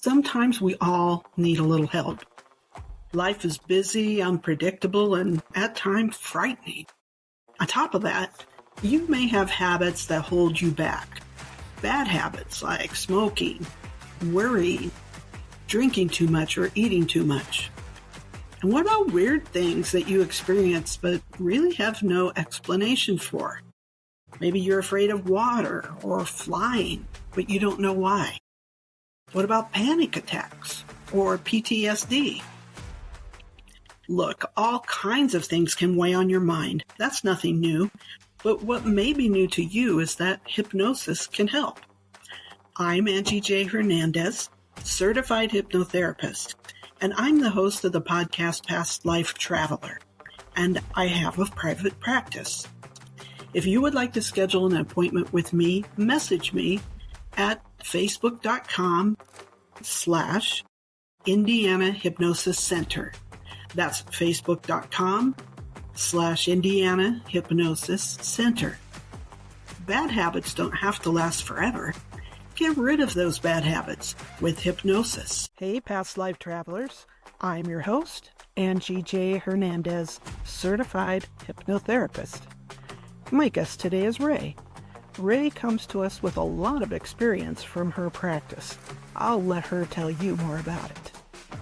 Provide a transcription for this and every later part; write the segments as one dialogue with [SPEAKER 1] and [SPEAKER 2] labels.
[SPEAKER 1] Sometimes we all need a little help. Life is busy, unpredictable, and at times frightening. On top of that, you may have habits that hold you back. Bad habits like smoking, worrying, drinking too much, or eating too much. And what about weird things that you experience but really have no explanation for? Maybe you're afraid of water or flying, but you don't know why. What about panic attacks or PTSD? Look, all kinds of things can weigh on your mind. That's nothing new. But what may be new to you is that hypnosis can help. I'm Angie J. Hernandez, Certified Hypnotherapist, and I'm the host of the podcast Past Life Traveler, and I have a private practice. If you would like to schedule an appointment with me, message me at facebook.com/Indiana Hypnosis Center. That's facebook.com/Indiana Hypnosis Center. Bad habits don't have to last forever. Get rid of those bad habits with hypnosis. Hey, past life travelers. I'm your host, Angie J. Hernandez, Certified Hypnotherapist. My guest today is Rae. Rae comes to us with a lot of experience from her practice. I'll let her tell you more about it.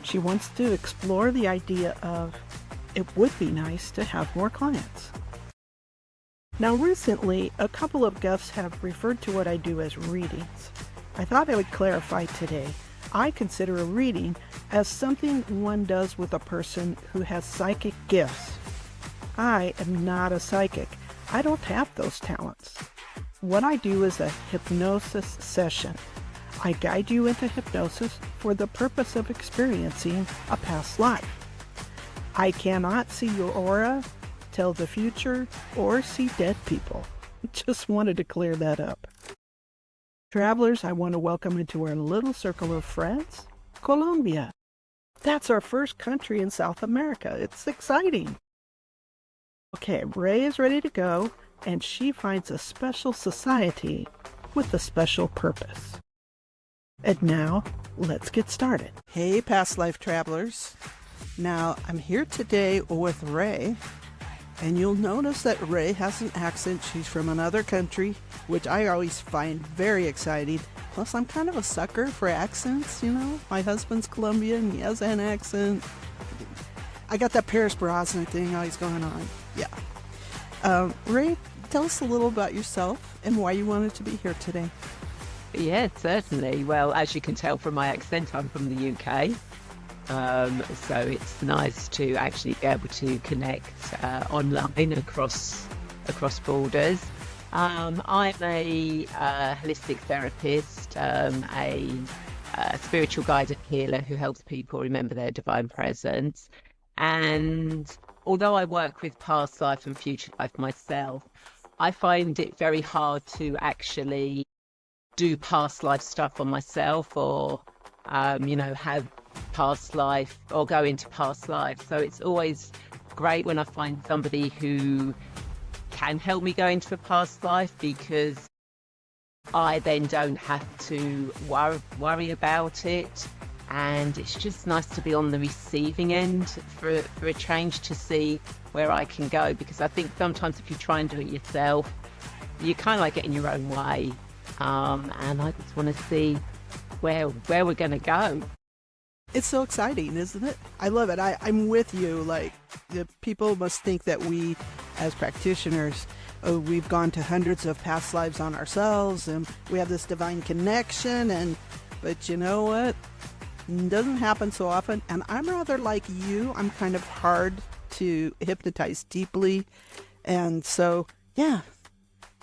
[SPEAKER 1] She wants to explore the idea of it would be nice to have more clients. Now, recently, a couple of guests have referred to what I do as readings. I thought I would clarify today. I consider a reading as something one does with a person who has psychic gifts. I am not a psychic. I don't have those talents. What I do is a hypnosis session. I guide you into hypnosis for the purpose of experiencing a past life. I cannot see your aura, tell the future, or see dead people. Just wanted to clear that up. Travelers, I want to welcome into our little circle of friends, Colombia. That's our first country in South America. It's exciting. Okay, Rae is ready to go, and she finds a special society with a special purpose. And now, let's get started. Hey, past life travelers. Now, I'm here today with Rae, and you'll notice that Rae has an accent. She's from another country, which I always find very exciting. Plus, I'm kind of a sucker for accents, you know. My husband's Colombian, he has an accent. I got that Paris Brosnan thing always going on. Yeah. Rae, tell us a little about yourself and why you wanted to be here today.
[SPEAKER 2] Yeah, certainly. Well, as you can tell from my accent, I'm from the UK. So it's nice to actually be able to connect online across borders. I'm a holistic therapist, a spiritual guide and healer who helps people remember their divine presence. And although I work with past life and future life myself, I find it very hard to actually do past life stuff on myself or, have past life or go into past life. So it's always great when I find somebody who can help me go into a past life, because I then don't have to worry about it. And it's just nice to be on the receiving end for a change, to see where I can go. Because I think sometimes if you try and do it yourself, you kind of like get in your own way. And I just want to see where we're going to go.
[SPEAKER 3] It's so exciting, isn't it? I love it. I'm with you. Like, the people must think that we, as practitioners, we've gone to hundreds of past lives on ourselves, and we have this divine connection. But you know what? It doesn't happen so often. And I'm rather like you. I'm kind of hard to hypnotize deeply. And so, yeah,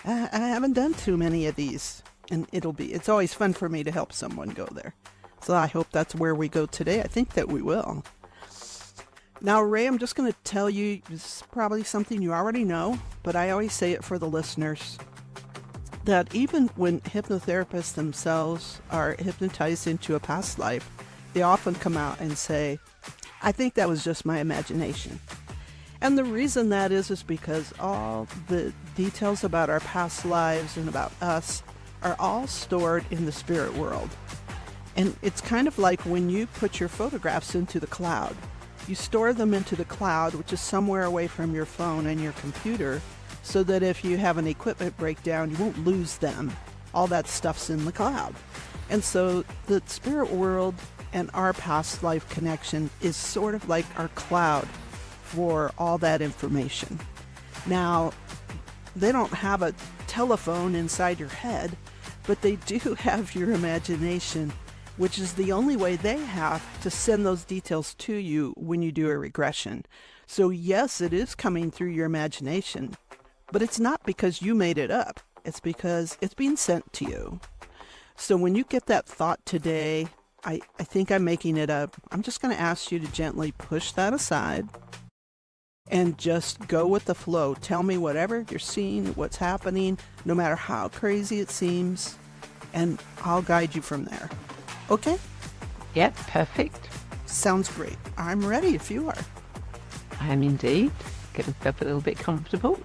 [SPEAKER 3] I haven't done too many of these. And it's always fun for me to help someone go there. So I hope that's where we go today. I think that we will. Now, Rae, I'm just going to tell you, this is probably something you already know, but I always say it for the listeners, that even when hypnotherapists themselves are hypnotized into a past life, they often come out and say, I think that was just my imagination. And the reason that is because all the details about our past lives and about us are all stored in the spirit world. And it's kind of like when you put your photographs into the cloud. You store them into the cloud, which is somewhere away from your phone and your computer, so that if you have an equipment breakdown, you won't lose them. All that stuff's in the cloud. And so the spirit world and our past life connection is sort of like our cloud for all that information. Now, they don't have a telephone inside your head, but they do have your imagination, which is the only way they have to send those details to you when you do a regression. So yes, it is coming through your imagination, but it's not because you made it up. It's because it's being sent to you. So when you get that thought today, I think I'm making it up. I'm just going to ask you to gently push that aside and just go with the flow. Tell me whatever you're seeing, what's happening, no matter how crazy it seems, and I'll guide you from there. Okay?
[SPEAKER 2] Yep, perfect.
[SPEAKER 3] Sounds great. I'm ready if you are.
[SPEAKER 2] I am indeed. Get myself a little bit comfortable.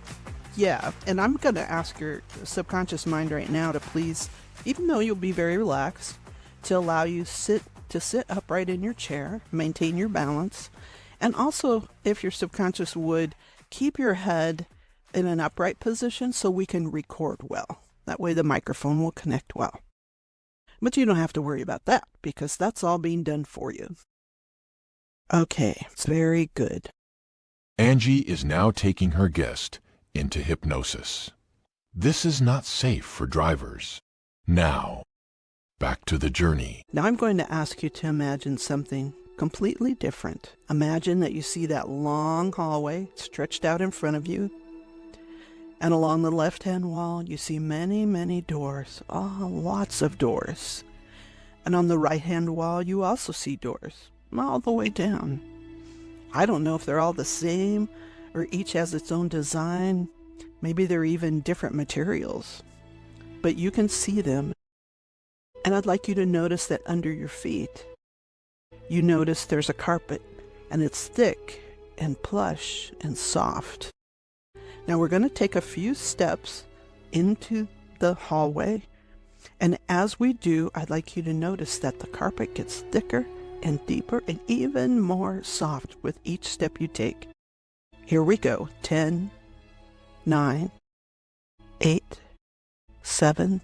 [SPEAKER 3] Yeah, and I'm going to ask your subconscious mind right now to please, even though you'll be very relaxed, to allow you to sit upright in your chair, maintain your balance, and also, if your subconscious would, keep your head in an upright position so we can record well. That way the microphone will connect well. But you don't have to worry about that because that's all being done for you. Okay, very good.
[SPEAKER 4] Angie is now taking her guest into hypnosis. This is not safe for drivers. Now, back to the journey.
[SPEAKER 3] Now I'm going to ask you to imagine something completely different. Imagine that you see that long hallway stretched out in front of you. And along the left-hand wall, you see many, many doors. Oh, lots of doors. And on the right-hand wall, you also see doors all the way down. I don't know if they're all the same or each has its own design. Maybe they're even different materials. But you can see them. And I'd like you to notice that under your feet, you notice there's a carpet, and it's thick and plush and soft. Now we're going to take a few steps into the hallway, and as we do, I'd like you to notice that the carpet gets thicker and deeper and even more soft with each step you take. Here we go. 10, 9, 8, 7,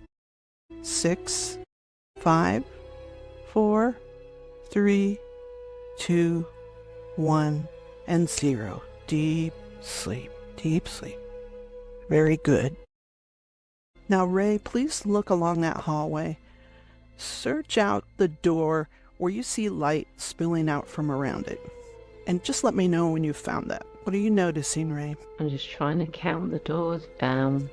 [SPEAKER 3] 6, 5, 4, 3, 2, 1, and 0. Deep sleep. Deep sleep. Very good. Now, Rae, please look along that hallway. Search out the door where you see light spilling out from around it. And just let me know when you've found that. What are you noticing, Rae?
[SPEAKER 2] I'm just trying to count the doors down.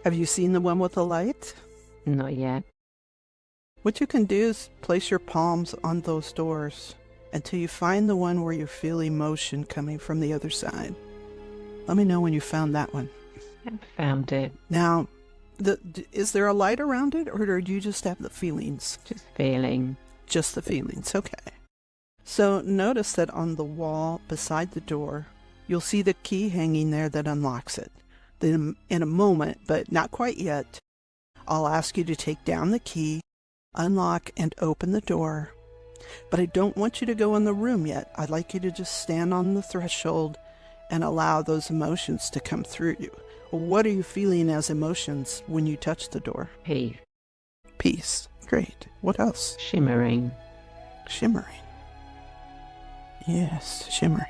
[SPEAKER 3] Have you seen the one with the light?
[SPEAKER 2] Not yet.
[SPEAKER 3] What you can do is place your palms on those doors until you find the one where you feel emotion coming from the other side. Let me know when you found that one.
[SPEAKER 2] I've found it.
[SPEAKER 3] Now, is there a light around it, or do you just have the feelings?
[SPEAKER 2] Just feeling. Just
[SPEAKER 3] the feelings, okay. So notice that on the wall beside the door, you'll see the key hanging there that unlocks it. Then in a moment, but not quite yet, I'll ask you to take down the key, unlock and open the door. But I don't want you to go in the room yet. I'd like you to just stand on the threshold and allow those emotions to come through you. What are you feeling as emotions when you touch the door?
[SPEAKER 2] Peace.
[SPEAKER 3] Peace. Great. What else?
[SPEAKER 2] Shimmering.
[SPEAKER 3] Shimmering. Yes, shimmering.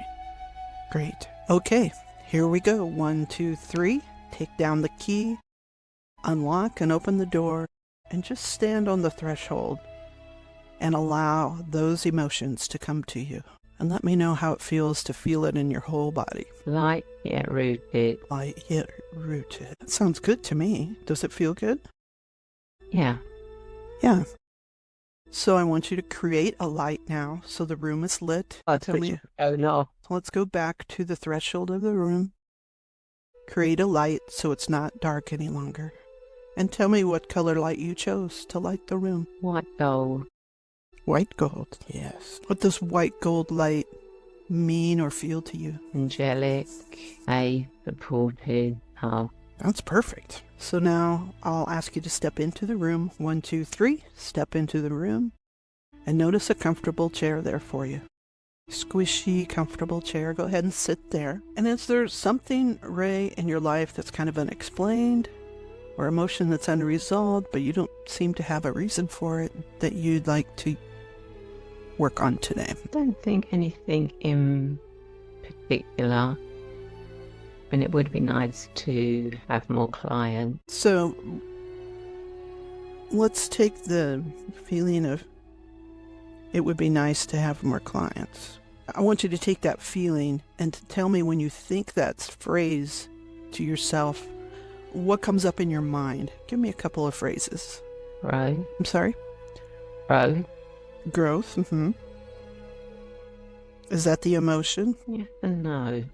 [SPEAKER 3] Great. Okay, here we go. 1, 2, 3. Take down the key, unlock and open the door, and just stand on the threshold and allow those emotions to come to you. And let me know how it feels to feel it in your whole body.
[SPEAKER 2] Light yet rooted.
[SPEAKER 3] Light yet rooted. That sounds good to me. Does it feel good?
[SPEAKER 2] Yeah.
[SPEAKER 3] Yeah. So I want you to create a light now so the room is lit.
[SPEAKER 2] Oh no.
[SPEAKER 3] So let's go back to the threshold of the room. Create a light so it's not dark any longer. And tell me what color light you chose to light the room.
[SPEAKER 2] White gold.
[SPEAKER 3] White gold, yes. What does white gold light mean or feel to you?
[SPEAKER 2] Angelic, supported,
[SPEAKER 3] That's perfect. So now I'll ask you to step into the room. 1, 2, 3. Step into the room and notice a comfortable chair there for you. Squishy, comfortable chair. Go ahead and sit there. And is there something, Rae, in your life that's kind of unexplained or emotion that's unresolved, but you don't seem to have a reason for it that you'd like to work on today?
[SPEAKER 2] I don't think anything in particular. And it would be nice to have more clients.
[SPEAKER 3] So let's take the feeling of it would be nice to have more clients. I want you to take that feeling and to tell me when you think that phrase to yourself, what comes up in your mind? Give me a couple of phrases.
[SPEAKER 2] Right.
[SPEAKER 3] I'm sorry?
[SPEAKER 2] Growth.
[SPEAKER 3] Growth. Mm-hmm. Is that the emotion?
[SPEAKER 2] Yes and no.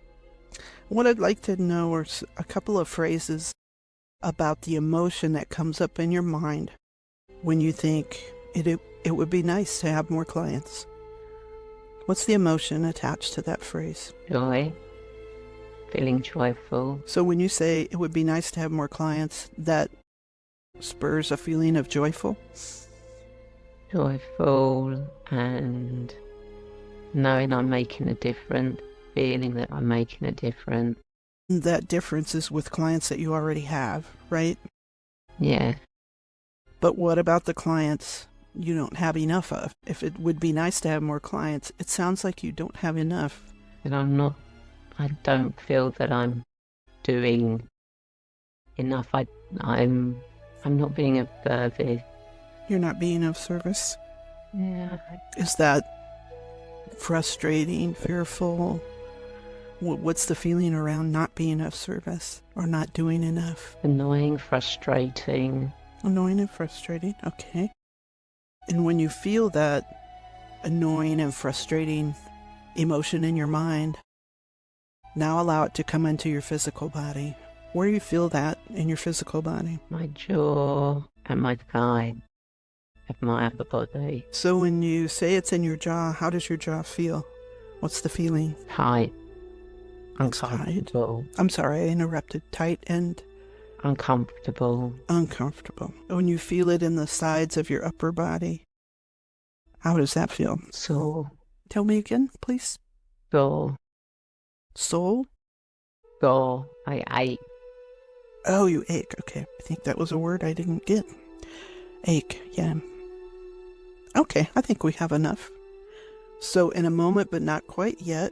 [SPEAKER 3] What I'd like to know are a couple of phrases about the emotion that comes up in your mind when you think it would be nice to have more clients. What's the emotion attached to that phrase?
[SPEAKER 2] Joy. Feeling joyful.
[SPEAKER 3] So when you say it would be nice to have more clients, that spurs a feeling of joyful?
[SPEAKER 2] Joyful and knowing I'm making a difference. Feeling that I'm making a difference.
[SPEAKER 3] That difference is with clients that you already have, right?
[SPEAKER 2] Yeah.
[SPEAKER 3] But what about the clients you don't have enough of? If it would be nice to have more clients, it sounds like you don't have enough.
[SPEAKER 2] And I don't feel that I'm doing enough. I'm not being of service.
[SPEAKER 3] You're not being of service?
[SPEAKER 2] Yeah.
[SPEAKER 3] Is that frustrating, fearful? What's the feeling around not being of service or not doing enough?
[SPEAKER 2] Annoying, frustrating.
[SPEAKER 3] Annoying and frustrating, okay. And when you feel that annoying and frustrating emotion in your mind, now allow it to come into your physical body. Where do you feel that in your physical body?
[SPEAKER 2] My jaw and my thigh of my upper body.
[SPEAKER 3] So when you say it's in your jaw, how does your jaw feel? What's the feeling?
[SPEAKER 2] Tight.
[SPEAKER 3] Uncomfortable. I'm sorry, I interrupted. Tight and?
[SPEAKER 2] Uncomfortable.
[SPEAKER 3] Uncomfortable. When you feel it in the sides of your upper body, how does that feel?
[SPEAKER 2] Sore.
[SPEAKER 3] Tell me again, please.
[SPEAKER 2] Sore.
[SPEAKER 3] Soul?
[SPEAKER 2] Sore. I ache.
[SPEAKER 3] Oh, you ache. Okay. I think that was a word I didn't get. Ache, yeah. Okay, I think we have enough. So in a moment, but not quite yet,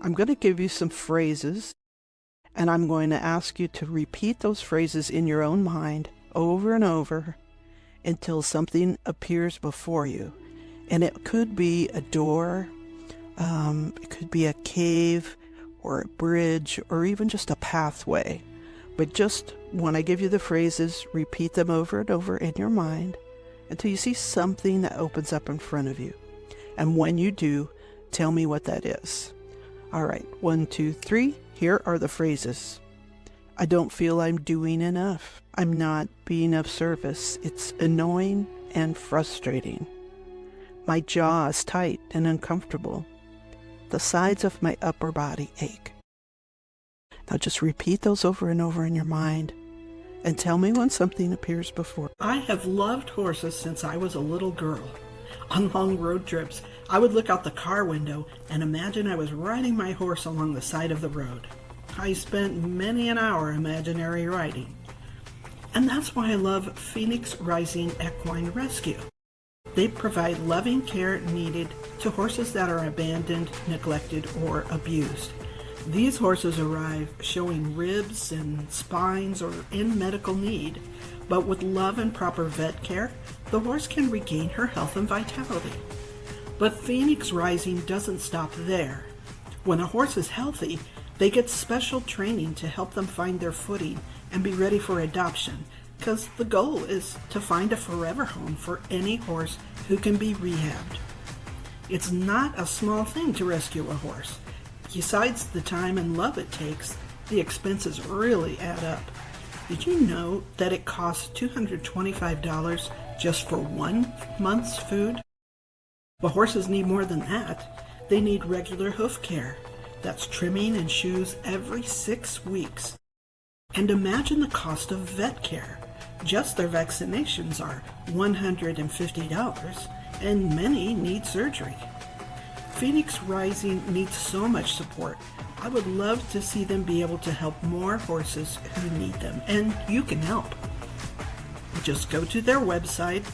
[SPEAKER 3] I'm going to give you some phrases, and I'm going to ask you to repeat those phrases in your own mind over and over until something appears before you. And it could be a door, it could be a cave or a bridge or even just a pathway. But just when I give you the phrases, repeat them over and over in your mind until you see something that opens up in front of you. And when you do, tell me what that is. All right, 1, 2, 3. Here are the phrases. I don't feel I'm doing enough. I'm not being of service. It's annoying and frustrating. My jaw is tight and uncomfortable. The sides of my upper body ache. Now just repeat those over and over in your mind and tell me when something appears before.
[SPEAKER 1] I have loved horses since I was a little girl. On long road trips, I would look out the car window and imagine I was riding my horse along the side of the road. I spent many an hour imaginary riding. And that's why I love Phoenix Rising Equine Rescue. They provide loving care needed to horses that are abandoned, neglected, or abused. These horses arrive showing ribs and spines or in medical need, but with love and proper vet care, the horse can regain her health and vitality. But Phoenix Rising doesn't stop there. When a horse is healthy, they get special training to help them find their footing and be ready for adoption, because the goal is to find a forever home for any horse who can be rehabbed. It's not a small thing to rescue a horse. Besides the time and love it takes, the expenses really add up. Did you know that it costs $225 just for 1 month's food? But horses need more than that. They need regular hoof care. That's trimming and shoes every 6 weeks. And imagine the cost of vet care. Just their vaccinations are $150, and many need surgery. Phoenix Rising needs so much support. I would love to see them be able to help more horses who need them, and you can help. Just go to their website,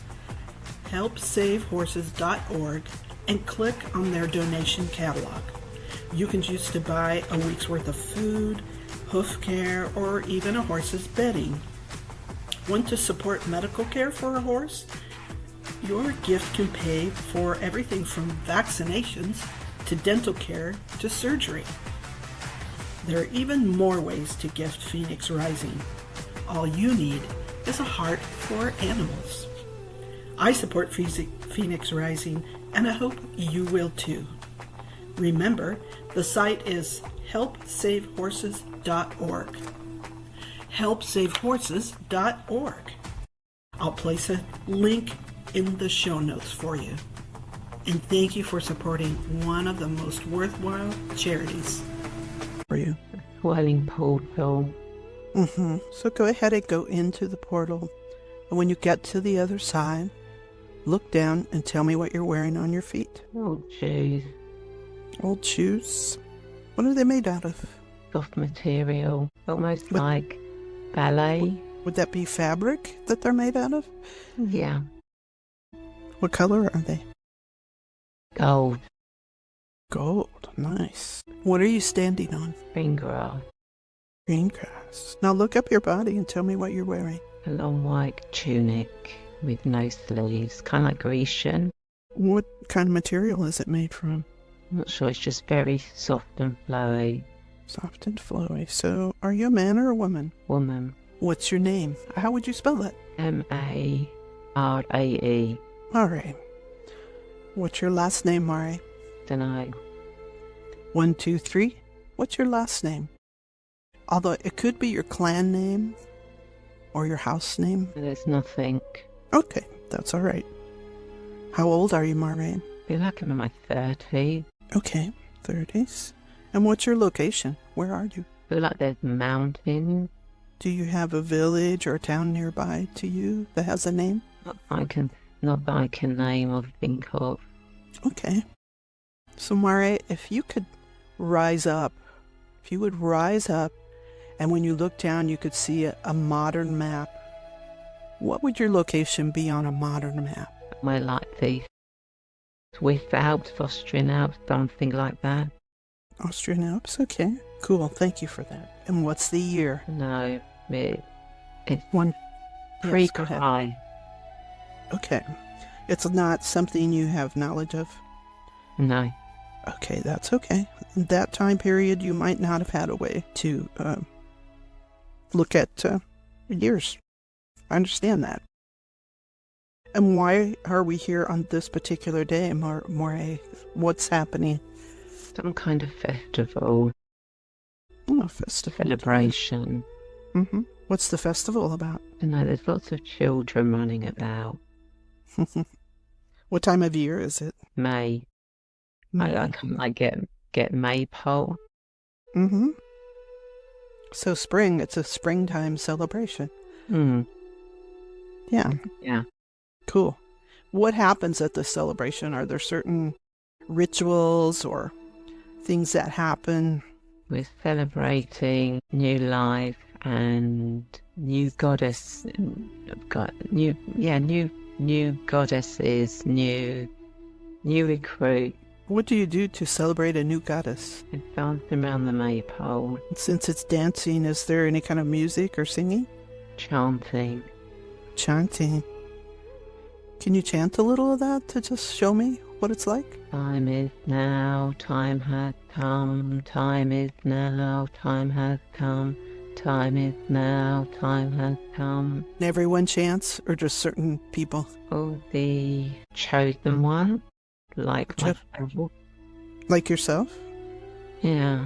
[SPEAKER 1] helpsavehorses.org, and click on their donation catalog. You can choose to buy a week's worth of food, hoof care, or even a horse's bedding. Want to support medical care for a horse? Your gift can pay for everything from vaccinations to dental care to surgery. There are even more ways to gift Phoenix Rising. All you need is a heart for animals. I support Phoenix Rising, and I hope you will too. Remember, the site is helpsavehorses.org. helpsavehorses.org. I'll place a link in the show notes for you. And thank you for supporting one of the most worthwhile charities.
[SPEAKER 3] For you.
[SPEAKER 2] Welling portal.
[SPEAKER 3] So go ahead and go into the portal. And when you get to the other side, look down and tell me what you're wearing on your feet.
[SPEAKER 2] Old shoes.
[SPEAKER 3] Old shoes? What are they made out of?
[SPEAKER 2] Soft material. Almost like ballet.
[SPEAKER 3] Would that be fabric that they're made out of?
[SPEAKER 2] Yeah.
[SPEAKER 3] What color are they?
[SPEAKER 2] Gold.
[SPEAKER 3] Gold. Nice. What are you standing on?
[SPEAKER 2] Green grass.
[SPEAKER 3] Green grass. Now look up your body and tell me what you're wearing.
[SPEAKER 2] A long white tunic with no sleeves. Kind of like Grecian.
[SPEAKER 3] What kind of material is it made from?
[SPEAKER 2] I'm not sure. It's just very soft and flowy.
[SPEAKER 3] Soft and flowy. So, are you a man or a woman?
[SPEAKER 2] Woman.
[SPEAKER 3] What's your name? How would you spell that?
[SPEAKER 2] Marae.
[SPEAKER 3] Marae. What's your last name, Marae?
[SPEAKER 2] Dunno.
[SPEAKER 3] 1, 2, 3. What's your last name? Although it could be your clan name or your house name.
[SPEAKER 2] There's nothing.
[SPEAKER 3] Okay, that's all right. How old are you, Marae?
[SPEAKER 2] I feel like I'm in my 30s.
[SPEAKER 3] Okay, 30s. And what's your location? Where are you?
[SPEAKER 2] I feel like there's mountains.
[SPEAKER 3] Do you have a village or a town nearby to you that has a name?
[SPEAKER 2] Not that I can name or think of.
[SPEAKER 3] Okay. So, Moray, if you could rise up, and when you look down, you could see a modern map, what would your location be on a modern map?
[SPEAKER 2] My like the Swiss Alps, Austrian Alps, something like that.
[SPEAKER 3] Austrian Alps, okay. Cool, thank you for that. And what's the year?
[SPEAKER 2] No, it's
[SPEAKER 3] one
[SPEAKER 2] pre-Cry.
[SPEAKER 3] Okay. It's not something you have knowledge of?
[SPEAKER 2] No.
[SPEAKER 3] Okay, that's okay. In that time period, you might not have had a way to look at years. I understand that. And why are we here on this particular day, Moray? What's happening?
[SPEAKER 2] Some kind of festival.
[SPEAKER 3] Oh, festival.
[SPEAKER 2] Celebration.
[SPEAKER 3] Mm-hmm. What's the festival about?
[SPEAKER 2] I know, there's lots of children running about.
[SPEAKER 3] What time of year is it?
[SPEAKER 2] May. I can get maypole.
[SPEAKER 3] Mm-hmm. So spring, it's a springtime celebration. Yeah.
[SPEAKER 2] Yeah.
[SPEAKER 3] Cool. What happens at the celebration? Are there certain rituals or things that happen?
[SPEAKER 2] We're celebrating new life and new goddess. New goddesses, new recruit.
[SPEAKER 3] What do you do to celebrate a new goddess?
[SPEAKER 2] It's dancing around the maypole.
[SPEAKER 3] Since it's dancing, is there any kind of music or singing?
[SPEAKER 2] Chanting.
[SPEAKER 3] Chanting. Can you chant a little of that to just show me what it's like?
[SPEAKER 2] Time is now, time has come, time is now, time has come, time is now, time has come.
[SPEAKER 3] And everyone chants, or just certain people?
[SPEAKER 2] Oh, the chosen one, like myself.
[SPEAKER 3] Like yourself?
[SPEAKER 2] Yeah.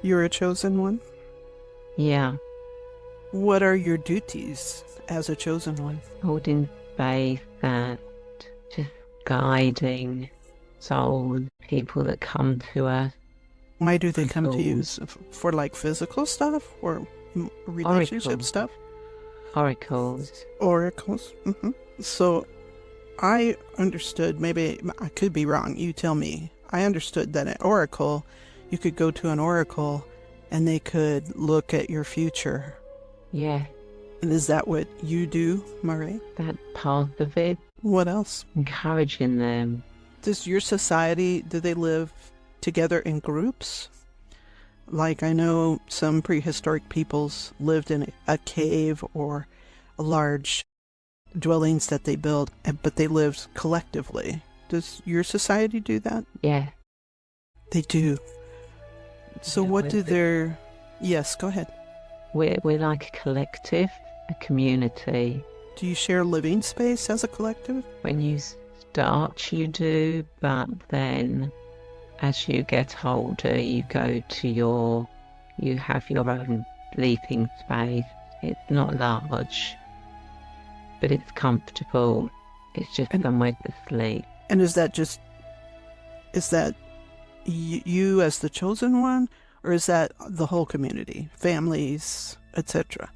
[SPEAKER 3] You're a chosen one?
[SPEAKER 2] Yeah.
[SPEAKER 3] What are your duties as a chosen one?
[SPEAKER 2] Holding space and just guiding souls, people that come to us.
[SPEAKER 3] Why do they come to you? For like physical stuff or relationship
[SPEAKER 2] Oracle.
[SPEAKER 3] stuff?
[SPEAKER 2] Oracles.
[SPEAKER 3] Oracles. So I understood, maybe I could be wrong, you tell me. I understood that an oracle, you could go to an oracle and they could look at your future.
[SPEAKER 2] Yeah,
[SPEAKER 3] And is that what you do, Moray?
[SPEAKER 2] that part of it.
[SPEAKER 3] What else?
[SPEAKER 2] Encouraging them.
[SPEAKER 3] Does your society, do they live together in groups? Like I know some prehistoric peoples lived in a cave or a large dwellings that they built, but they lived collectively. Does your society do that?
[SPEAKER 2] Yeah.
[SPEAKER 3] They do. So
[SPEAKER 2] Yeah,
[SPEAKER 3] what do
[SPEAKER 2] we're-
[SPEAKER 3] their... Yes, go ahead.
[SPEAKER 2] We're like a collective, a community.
[SPEAKER 3] Do you share living space as a collective?
[SPEAKER 2] When you start, you do, but then as you get older, you have your own sleeping space. It's not large, but it's comfortable. It's just somewhere to sleep.
[SPEAKER 3] And is that you as the chosen one, or is that the whole community, families, etc.?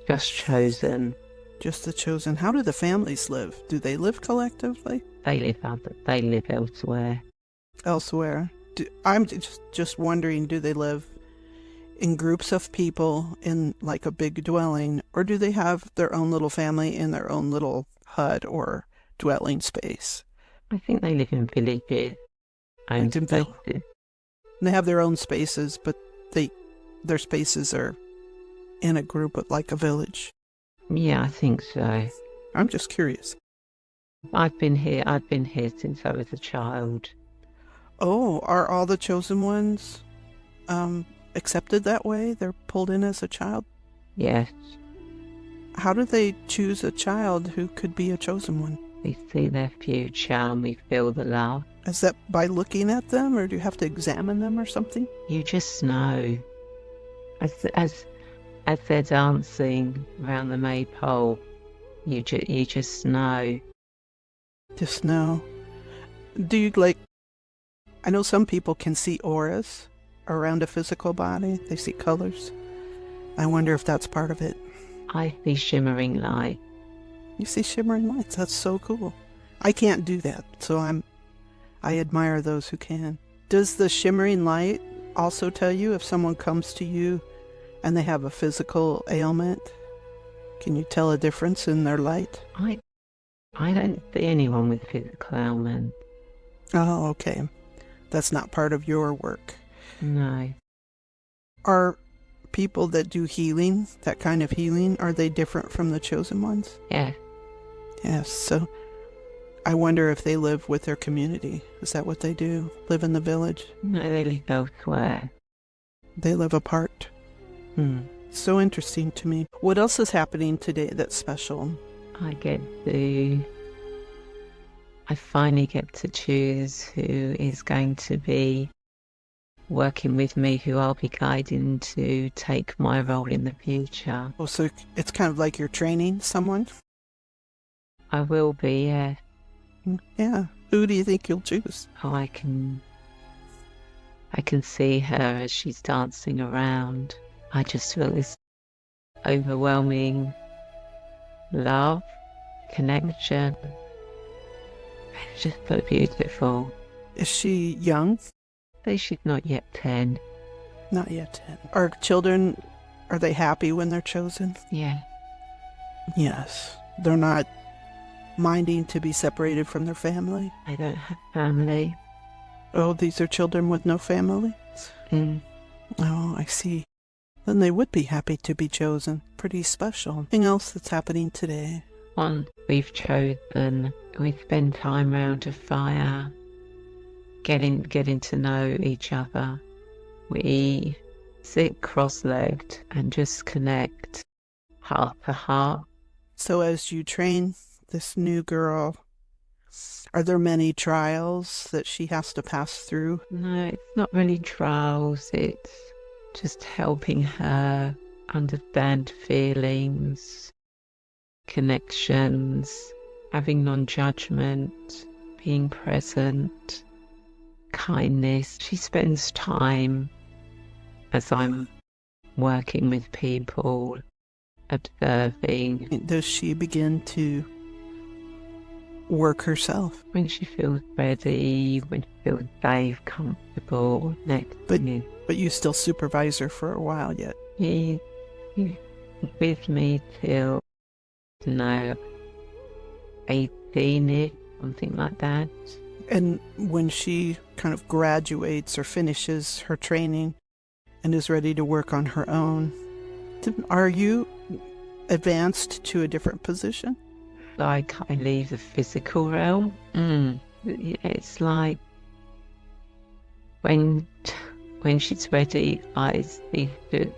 [SPEAKER 2] Just chosen.
[SPEAKER 3] Just the chosen. How do the families live? Do they live collectively?
[SPEAKER 2] They live elsewhere.
[SPEAKER 3] Elsewhere? I'm just wondering, do they live in groups of people in like a big dwelling, or do they have their own little family in their own little hut or dwelling space?
[SPEAKER 2] I think they live in villages.
[SPEAKER 3] Like in
[SPEAKER 2] Spaces.
[SPEAKER 3] They have their own spaces, but their spaces are in a group of like a village.
[SPEAKER 2] Yeah, I think so.
[SPEAKER 3] I'm just curious.
[SPEAKER 2] I've been here since I was a child.
[SPEAKER 3] Oh, are all the chosen ones accepted that way? They're pulled in as a child?
[SPEAKER 2] Yes,
[SPEAKER 3] How do they choose a child who could be a chosen one?
[SPEAKER 2] we see their future and we feel the love.
[SPEAKER 3] Is that by looking at them, or do you have to examine them or something?
[SPEAKER 2] You just know. As they're dancing around the maypole, you just know.
[SPEAKER 3] Just know. Do you like... I know some people can see auras around a physical body. They see colors. I wonder if that's part of it.
[SPEAKER 2] I see shimmering light.
[SPEAKER 3] You see shimmering lights. That's so cool. I can't do that, so I admire those who can. Does the shimmering light also tell you if someone comes to you and they have a physical ailment? Can you tell a difference in their light?
[SPEAKER 2] I don't see anyone with physical ailment.
[SPEAKER 3] Oh, okay. That's not part of your work.
[SPEAKER 2] No.
[SPEAKER 3] Are people that do healing, that kind of healing, are they different from the chosen ones?
[SPEAKER 2] Yeah.
[SPEAKER 3] Yes, so I wonder if they live with their community. Is that what they do? Live in the village?
[SPEAKER 2] No, they live elsewhere.
[SPEAKER 3] They live apart? So interesting to me. What else is happening today that's special?
[SPEAKER 2] I finally get to choose who is going to be working with me, who I'll be guiding to take my role in the future.
[SPEAKER 3] Oh, so it's kind of like you're training someone?
[SPEAKER 2] I will be, yeah.
[SPEAKER 3] Yeah. Who do you think you'll choose?
[SPEAKER 2] Oh, I can see her as she's dancing around. I just feel this overwhelming love, connection. It's just so beautiful.
[SPEAKER 3] Is she young?
[SPEAKER 2] Though she's not yet 10.
[SPEAKER 3] Not yet 10. Are children, are they happy when they're chosen?
[SPEAKER 2] Yeah.
[SPEAKER 3] Yes. They're not minding to be separated from their family?
[SPEAKER 2] They don't have family.
[SPEAKER 3] Oh, these are children with no family?
[SPEAKER 2] Mm.
[SPEAKER 3] Oh, I see. Then they would be happy to be chosen. Pretty special. Anything else that's happening today?
[SPEAKER 2] One we've chosen, we spend time round a fire, getting to know each other. We sit cross-legged and just connect heart to heart.
[SPEAKER 3] So as you train this new girl, are there many trials that she has to pass through?
[SPEAKER 2] No, it's not really trials, it's just helping her understand feelings, connections, having non-judgment, being present, kindness. She spends time as I'm working with people, observing.
[SPEAKER 3] Does she begin to work herself?
[SPEAKER 2] When she feels ready, when she feels safe, comfortable, next
[SPEAKER 3] But
[SPEAKER 2] to me.
[SPEAKER 3] But you still supervise her for a while yet?
[SPEAKER 2] He's with me till, 18-ish, something like that.
[SPEAKER 3] And when she kind of graduates or finishes her training and is ready to work on her own, are you advanced to a different position?
[SPEAKER 2] Like I leave the physical realm. It's like when she's ready, I see it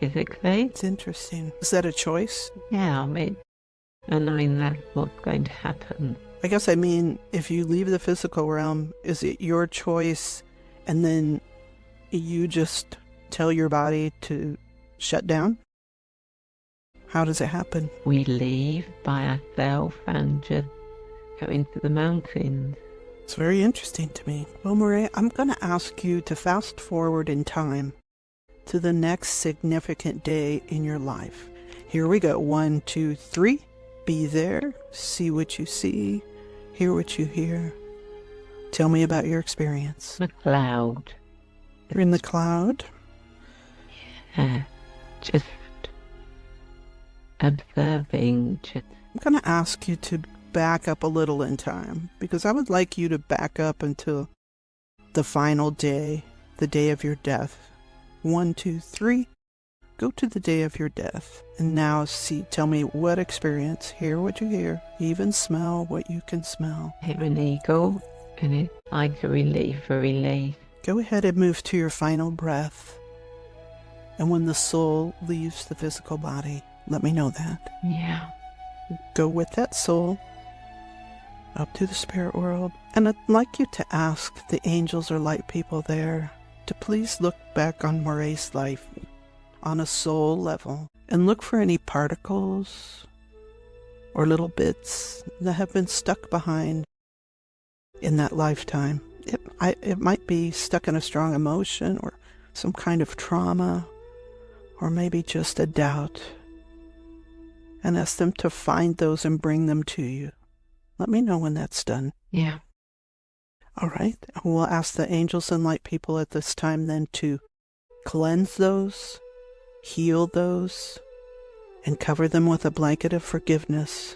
[SPEAKER 2] physically.
[SPEAKER 3] It's interesting. Is that a choice?
[SPEAKER 2] Yeah, and I mean that's what's going to happen.
[SPEAKER 3] I guess I mean, if you leave the physical realm, is it your choice and then you just tell your body to shut down? How does it happen?
[SPEAKER 2] We leave by ourselves and just go into the mountains.
[SPEAKER 3] It's very interesting to me. Well, Moray, I'm going to ask you to fast forward in time to the next significant day in your life. Here we go. 1, 2, 3. Be there. See what you see. Hear what you hear. Tell me about your experience.
[SPEAKER 2] The cloud.
[SPEAKER 3] You're in the cloud?
[SPEAKER 2] Yeah. Just observing.
[SPEAKER 3] I'm going to ask you to back up a little in time, because I would like you to back up until the final day, the day of your death. 1, 2, 3. Go to the day of your death. And now tell me what experience, hear what you hear, even smell what you can smell.
[SPEAKER 2] Hear an eagle, and it's like a relief.
[SPEAKER 3] Go ahead and move to your final breath. And when the soul leaves the physical body, let me know that.
[SPEAKER 2] Yeah.
[SPEAKER 3] Go with that soul up to the spirit world. And I'd like you to ask the angels or light people there to please look back on Moray's life on a soul level and look for any particles or little bits that have been stuck behind in that lifetime. It might be stuck in a strong emotion or some kind of trauma, or maybe just a doubt. And ask them to find those and bring them to you. Let me know when that's done.
[SPEAKER 2] Yeah.
[SPEAKER 3] All right. We'll ask the angels and light people at this time then to cleanse those, heal those, and cover them with a blanket of forgiveness.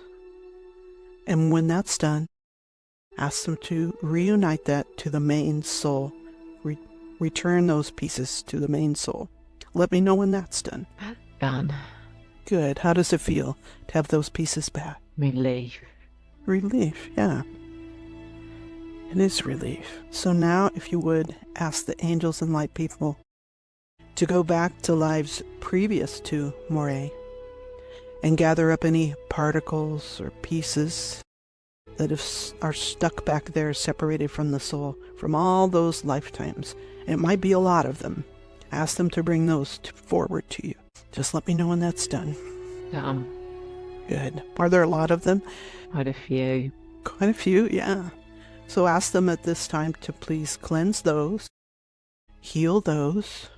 [SPEAKER 3] And when that's done, ask them to reunite that to the main soul. Return those pieces to the main soul. Let me know when that's done.
[SPEAKER 2] Done.
[SPEAKER 3] Good. How does it feel to have those pieces back?
[SPEAKER 2] Relief.
[SPEAKER 3] Relief, yeah. It is relief. So now, if you would, ask the angels and light people to go back to lives previous to Moray and gather up any particles or pieces that are stuck back there, separated from the soul, from all those lifetimes. It might be a lot of them. Ask them to bring those forward to you. Just let me know when that's done. Good. Are there a lot of them?
[SPEAKER 2] Quite a few.
[SPEAKER 3] Quite a few, yeah. So ask them at this time to please cleanse those, heal those,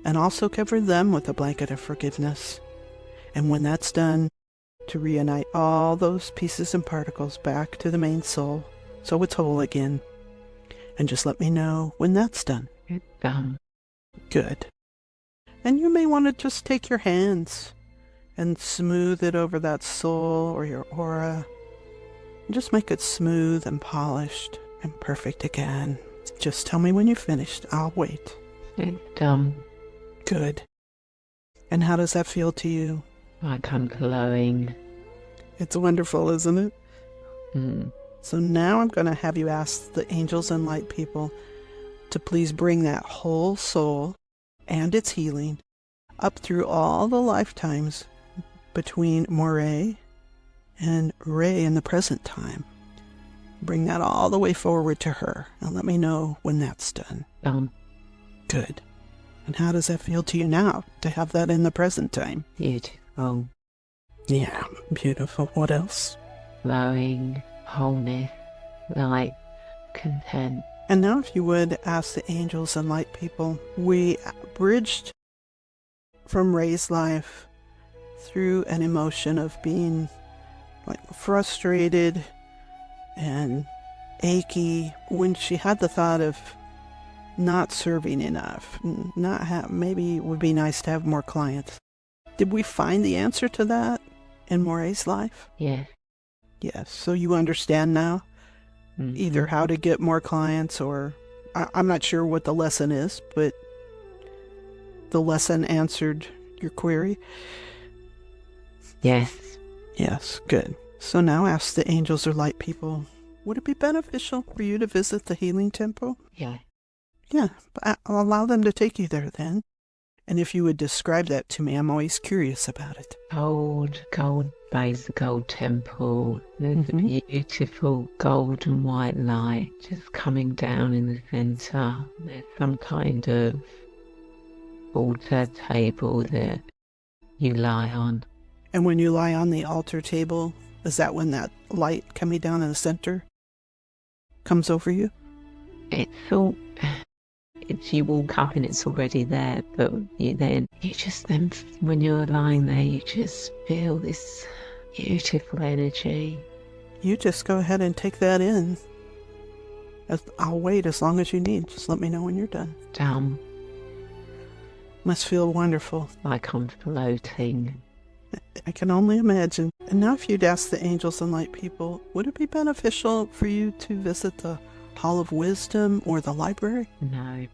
[SPEAKER 3] and also cover them with a blanket of forgiveness. And when that's done, to reunite all those pieces and particles back to the main soul, so it's whole again. And just let me know when that's done.
[SPEAKER 2] It's done.
[SPEAKER 3] Good. And you may want to just take your hands and smooth it over that soul or your aura. And just make it smooth and polished and perfect again. Just tell me when you're finished. I'll wait.
[SPEAKER 2] It's done.
[SPEAKER 3] Good. And how does that feel to you?
[SPEAKER 2] Like I'm glowing.
[SPEAKER 3] It's wonderful, isn't it?
[SPEAKER 2] Mm.
[SPEAKER 3] So now I'm going to have you ask the angels and light people to please bring that whole soul and its healing up through all the lifetimes between Moray and Rae in the present time. Bring that all the way forward to her, and let me know when that's done. Good. And how does that feel to you now, to have that in the present time?
[SPEAKER 2] Beautiful.
[SPEAKER 3] Yeah, beautiful. What else?
[SPEAKER 2] Glowing, wholeness, light, content.
[SPEAKER 3] And now if you would ask the angels and light people, we bridged from Rae's life through an emotion of being like frustrated and achy when she had the thought of not serving enough, maybe it would be nice to have more clients. Did we find the answer to that in Moray's life?
[SPEAKER 2] Yes.
[SPEAKER 3] Yes. So you understand now either how to get more clients or I'm not sure what the lesson is, but the lesson answered your query?
[SPEAKER 2] Yes.
[SPEAKER 3] Yes, good. So now ask the angels or light people, would it be beneficial for you to visit the healing temple?
[SPEAKER 2] Yeah.
[SPEAKER 3] Yeah, but I'll allow them to take you there then. And if you would describe that to me, I'm always curious about it.
[SPEAKER 2] Gold base, the gold temple. There's a beautiful gold and white light just coming down in the centre. There's some kind of altar table that you lie on.
[SPEAKER 3] And when you lie on the altar table, is that when that light coming down in the center comes over you?
[SPEAKER 2] You walk up and it's already there, but when you're lying there, you just feel this beautiful energy.
[SPEAKER 3] You just go ahead and take that in. I'll wait as long as you need. Just let me know when you're done.
[SPEAKER 2] Dumb.
[SPEAKER 3] Must feel wonderful.
[SPEAKER 2] Like I'm floating.
[SPEAKER 3] I can only imagine. And now if you'd ask the angels and light people, would it be beneficial for you to visit the Hall of Wisdom or the library?
[SPEAKER 2] No.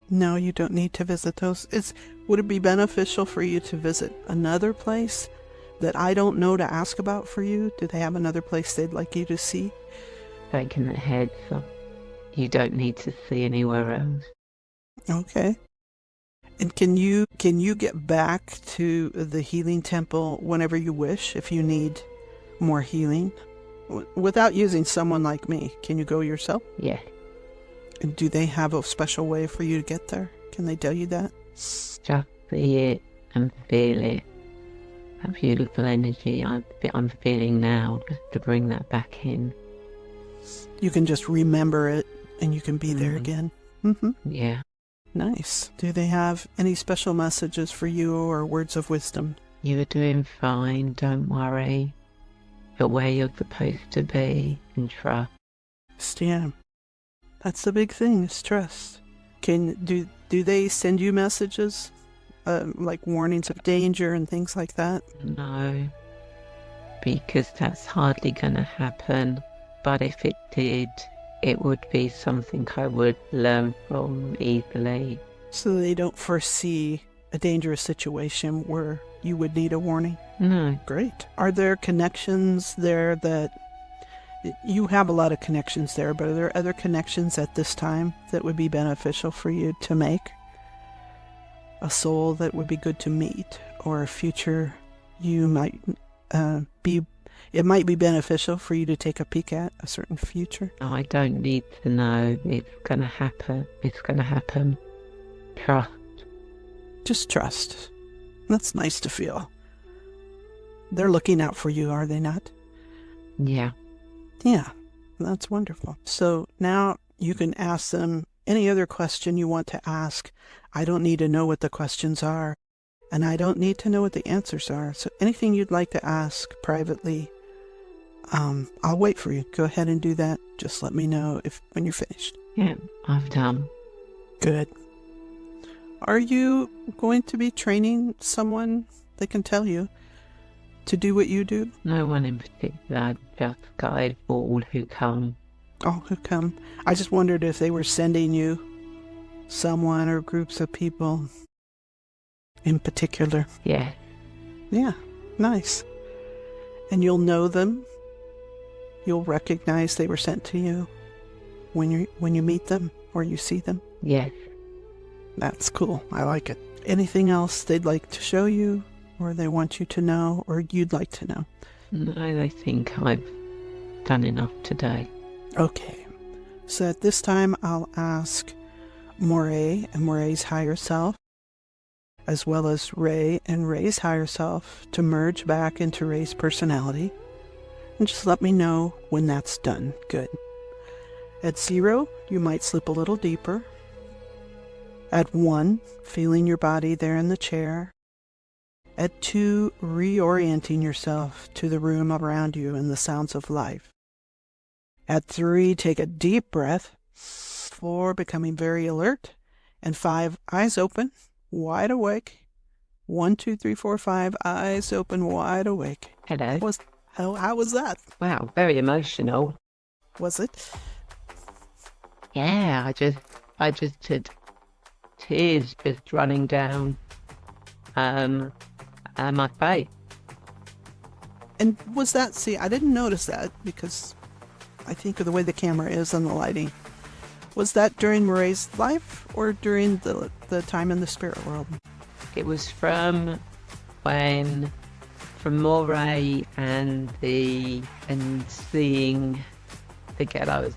[SPEAKER 3] No, you don't need to visit those. Would it be beneficial for you to visit another place that I don't know to ask about for you? Do they have another place they'd like you to see?
[SPEAKER 2] Shaking the head, so you don't need to see anywhere else.
[SPEAKER 3] Okay. And can you get back to the healing temple whenever you wish if you need more healing? Without using someone like me, can you go yourself?
[SPEAKER 2] Yeah.
[SPEAKER 3] And do they have a special way for you to get there? Can they tell you that?
[SPEAKER 2] Just see it and feel it. That beautiful energy I'm feeling now, just to bring that back in.
[SPEAKER 3] You can just remember it and you can be there again.
[SPEAKER 2] Yeah.
[SPEAKER 3] Nice. Do they have any special messages for you or words of wisdom?
[SPEAKER 2] You are doing fine, don't worry. You're where you're supposed to be, and trust.
[SPEAKER 3] Yeah. That's the big thing, is trust. Do they send you messages? Like warnings of danger and things like that?
[SPEAKER 2] No. Because that's hardly going to happen. But if it did, it would be something I would learn from easily.
[SPEAKER 3] So they don't foresee a dangerous situation where you would need a warning?
[SPEAKER 2] No.
[SPEAKER 3] Great. Are there connections there that... You have a lot of connections there, but are there other connections at this time that would be beneficial for you to make? A soul that would be good to meet, or a future you might it might be beneficial for you to take a peek at a certain future?
[SPEAKER 2] No, I don't need to know. It's going to happen. It's going to happen. Trust.
[SPEAKER 3] Just trust. That's nice to feel. They're looking out for you, are they not?
[SPEAKER 2] Yeah.
[SPEAKER 3] Yeah, that's wonderful. So now you can ask them any other question you want to ask. I don't need to know what the questions are, and I don't need to know what the answers are. So anything you'd like to ask privately, I'll wait for you. Go ahead and do that. Just let me know when you're finished.
[SPEAKER 2] Yeah, I've done.
[SPEAKER 3] Good. Are you going to be training someone that can tell you to do what you do?
[SPEAKER 2] No one in particular, just guide all who come.
[SPEAKER 3] All who come. I just wondered if they were sending you someone or groups of people in particular.
[SPEAKER 2] Yeah.
[SPEAKER 3] Yeah, nice. And you'll know them? You'll recognize they were sent to you when you meet them or you see them?
[SPEAKER 2] Yes.
[SPEAKER 3] That's cool. I like it. Anything else they'd like to show you, or they want you to know, or you'd like to know?
[SPEAKER 2] No, they think I've done enough today.
[SPEAKER 3] Okay. So at this time, I'll ask Moray and Moray's higher self, as well as Rae and Rae's higher self, to merge back into Rae's personality. And just let me know when that's done. Good. At 0, you might slip a little deeper. At 1, feeling your body there in the chair, At 2, reorienting yourself to the room around you and the sounds of life. At 3, take a deep breath. 4, becoming very alert. And 5, eyes open, wide awake. 1, 2, 3, 4, 5, eyes open, wide awake.
[SPEAKER 2] Hello.
[SPEAKER 3] How was that?
[SPEAKER 2] Wow, very emotional.
[SPEAKER 3] Was it?
[SPEAKER 2] Yeah, I just had tears just running down my face.
[SPEAKER 3] And was that, see, I didn't notice that because I think of the way the camera is and the lighting. Was that during Moray's life or during the time in the spirit world?
[SPEAKER 2] It was from Moray and seeing the girl I was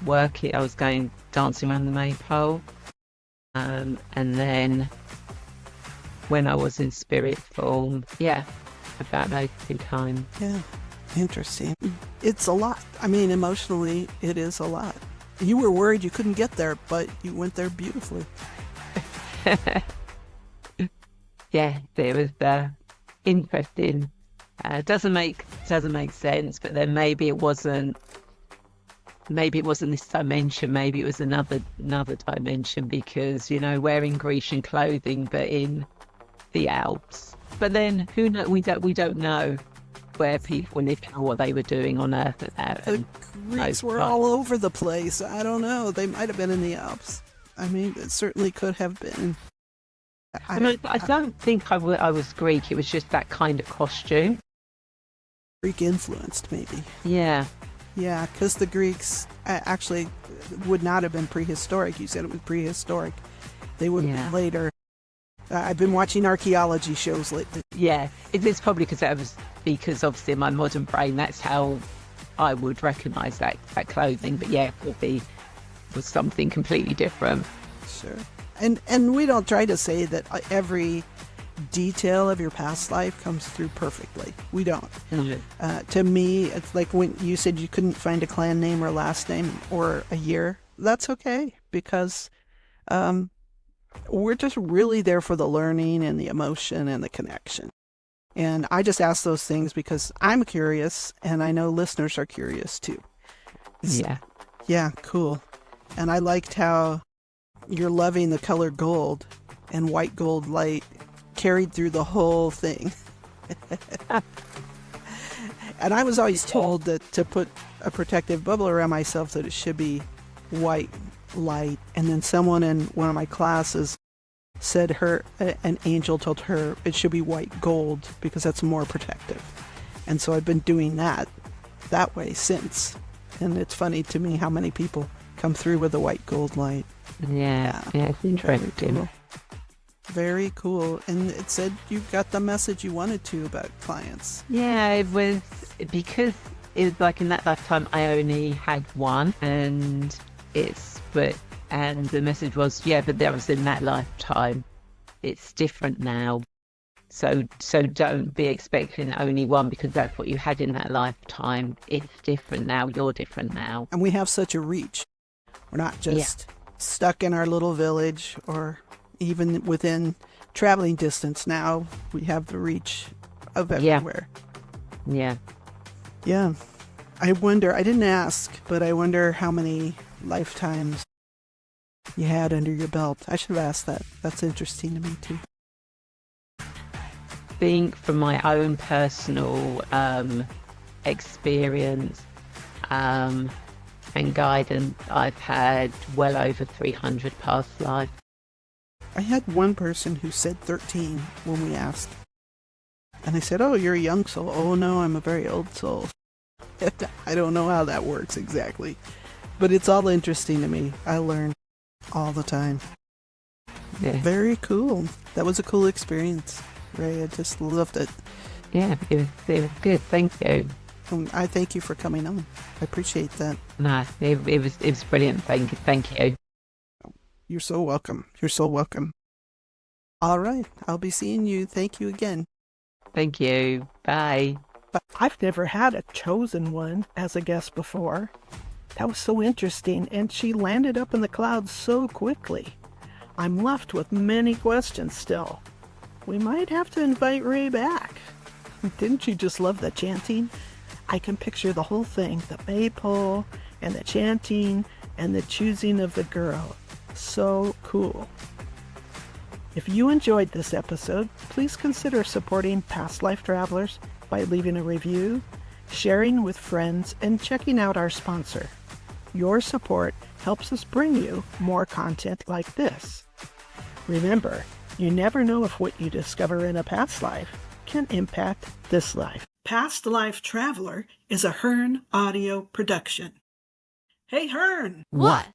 [SPEAKER 2] working, I was going dancing around the maypole. And then when I was in spirit form, yeah, about those 2 times.
[SPEAKER 3] Yeah, interesting. It's a lot. I mean, emotionally, it is a lot. You were worried you couldn't get there, but you went there beautifully.
[SPEAKER 2] Yeah, it was interesting. Doesn't make sense, but then maybe it wasn't this dimension. Maybe it was another dimension because wearing Grecian clothing, but in the Alps. But then who knows? We don't know where people lived or what they were doing on Earth.
[SPEAKER 3] The Greeks were all over the place. I don't know. They might have been in the Alps. I mean, it certainly could have been.
[SPEAKER 2] I don't think I was Greek. It was just that kind of costume.
[SPEAKER 3] Greek influenced, maybe.
[SPEAKER 2] Yeah.
[SPEAKER 3] Yeah, because the Greeks actually would not have been prehistoric. You said it was prehistoric. They would have been later. I've been watching archaeology shows lately.
[SPEAKER 2] Yeah, it's probably because obviously in my modern brain, that's how I would recognise that clothing. But yeah, it could be was something completely different.
[SPEAKER 3] Sure. And we don't try to say that every detail of your past life comes through perfectly. We don't. Mm-hmm. To me, it's like when you said you couldn't find a clan name or last name or a year. That's okay because we're just really there for the learning and the emotion and the connection. And I just ask those things because I'm curious and I know listeners are curious too.
[SPEAKER 2] Yeah.
[SPEAKER 3] Yeah, cool. And I liked how you're loving the color gold and white gold light carried through the whole thing. And I was always told that to put a protective bubble around myself that it should be white light. And then someone in one of my classes said an angel told her it should be white gold because that's more protective. And so I've been doing that way since. And it's funny to me how many people come through with a white gold light.
[SPEAKER 2] Yeah, it's interesting.
[SPEAKER 3] Very cool. And it said you got the message you wanted to about clients.
[SPEAKER 2] Yeah, it was because it was like in that lifetime I only had one, and and the message was, but that was in that lifetime. It's different now. So don't be expecting only one because that's what you had in that lifetime. It's different now. You're different now.
[SPEAKER 3] And we have such a reach. We're not just stuck in our little village or even within traveling distance. Now we have the reach of everywhere.
[SPEAKER 2] Yeah.
[SPEAKER 3] Yeah. I wonder, I didn't ask, but I wonder how many lifetimes you had under your belt. I should have asked that. That's interesting to me too.
[SPEAKER 2] I think from my own personal experience and guidance, I've had well over 300 past lives.
[SPEAKER 3] I had one person who said 13 when we asked. And I said, "Oh, you're a young soul." "Oh, no, I'm a very old soul." I don't know how that works exactly. But it's all interesting to me. I learn all the time.
[SPEAKER 2] Yeah.
[SPEAKER 3] Very cool. That was a cool experience, Rae. I just loved it.
[SPEAKER 2] Yeah, it was good. Thank you.
[SPEAKER 3] I thank you for coming on. I appreciate that.
[SPEAKER 2] No, it was brilliant. Thank you.
[SPEAKER 3] You're so welcome. You're so welcome. All right. I'll be seeing you. Thank you again.
[SPEAKER 2] Thank you. Bye.
[SPEAKER 1] But I've never had a chosen one as a guest before. That was so interesting, and she landed up in the clouds so quickly. I'm left with many questions still. We might have to invite Rae back. Didn't you just love the chanting? I can picture the whole thing, the maypole and the chanting and the choosing of the girl. So cool. If you enjoyed this episode, please consider supporting Past Life Travelers by leaving a review, sharing with friends, and checking out our sponsor. Your support helps us bring you more content like this. Remember, you never know if what you discover in a past life can impact this life. Past Life Traveler is a Hearn audio production. Hey, Hearn!
[SPEAKER 5] What?